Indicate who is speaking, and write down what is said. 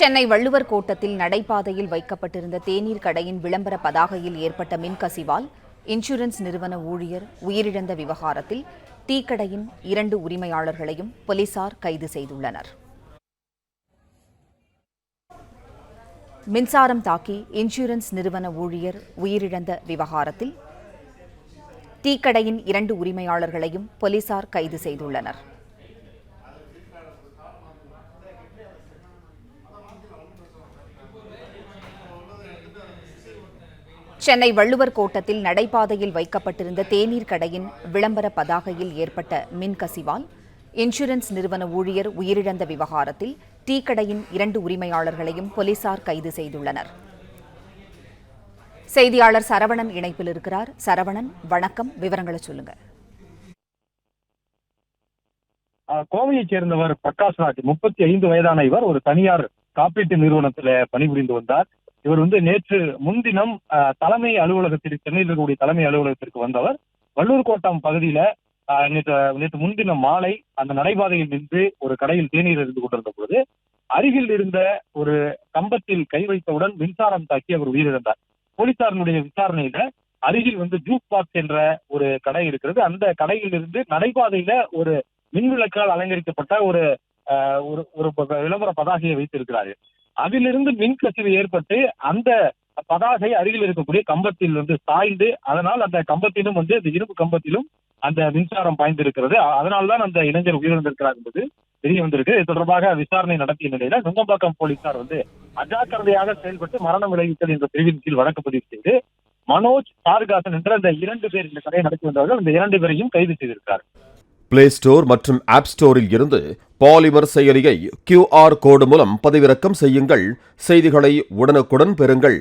Speaker 1: சென்னை வள்ளுவர் கோட்டத்தில் நடைபாதையில் வைக்கப்பட்டிருந்த தேநீர் கடையின் விளம்பர பதாகையில் ஏற்பட்ட மின்கசிவால் இன்சூரன்ஸ் நிறுவன ஊழியர் உயிரிழந்த விவகாரத்தில் டீ கடையின் 2 உரிமையாளர்களையும் போலீசார் கைது செய்துள்ளனர். மின்சாரம் தாக்கி இன்சூரன்ஸ் நிறுவன ஊழியர் உயிரிழந்த விவகாரத்தில் டீ கடையின் 2 உரிமையாளர்களையும் போலீசார் கைது செய்துள்ளனர். சென்னை வள்ளுவர் கோட்டத்தில் நடைபாதையில் வைக்கப்பட்டிருந்த தேநீர் கடையின் விளம்பர பதாகையில் ஏற்பட்ட மின்கசிவால் இன்சூரன்ஸ் நிறுவன ஊழியர் உயிரிழந்த விவகாரத்தில் டீ கடையின் 2 உரிமையாளர்களையும் போலீசார் கைது செய்துள்ளனர். செய்தியாளர் சரவணன் இணைப்பில் இருக்கிறார். சரவணன், வணக்கம். விவரங்களை சொல்லுங்க.
Speaker 2: கோவையைச் சேர்ந்தவர் பிரகாஷ்ராஜ், 35 வயதான இவர் ஒரு தனியார் காப்பீட்டு நிறுவனத்தில் பணிபுரிந்து வந்தார். இவர் நேற்று முன்தினம் தலைமை அலுவலகத்திற்கு, சென்னையில் இருக்கக்கூடிய தலைமை அலுவலகத்திற்கு வந்தவர். வள்ளூர் கோட்டம் பகுதியில நேற்று முன்தினம் மாலை அந்த நடைபாதையில் நின்று ஒரு கடையில் தேநீர் இருந்து கொண்டிருந்த பொழுது அருகில் இருந்த ஒரு கம்பத்தில் கை வைத்தவுடன் மின்சாரம் தாக்கி அவர் உயிரிழந்தார். போலீசாரினுடைய விசாரணையில அருகில் ஜூஸ் பாக்ஸ் என்ற ஒரு கடை இருக்கிறது. அந்த கடையில் இருந்து நடைபாதையில ஒரு மின்விளக்கால் அலங்கரிக்கப்பட்ட ஒரு விளம்பர பதாகையை வைத்திருக்கிறார்கள். அதிலிருந்து மின்கசிவு ஏற்பட்டு அந்த பதாகை அருகில் இருக்கக்கூடிய கம்பத்தில் சாய்ந்து, அதனால் அந்த கம்பத்திலும் அந்த இரும்பு கம்பத்திலும் அந்த மின்சாரம் பாய்ந்திருக்கிறது. அதனால்தான் அந்த இளைஞர் உயிரிழந்திருக்கிறார் என்பது தெரிய வந்திருக்கு. இது தொடர்பாக விசாரணை நடத்திய நிலையில நுங்கம்பாக்கம் போலீசார் அஜாக்கிரதையாக செயல்பட்டு மரணம் விளைவித்தல் என்ற பிரிவின் கீழ் வழக்கு பதிவு செய்து மனோஜ், சாருகாசன் என்ற இந்த 2 பேர் இந்த கடையை நடத்தி வந்தவர்கள், இந்த 2 பேரையும் கைது செய்திருக்கிறார்.
Speaker 3: பிளே ஸ்டோர் மற்றும் ஆப் ஸ்டோரில் இருந்து பாலிமர் செயலியை QR கோடு மூலம் பதிவிறக்கம் செய்யுங்கள். செய்திகளை உடனுக்குடன் பெறுங்கள்.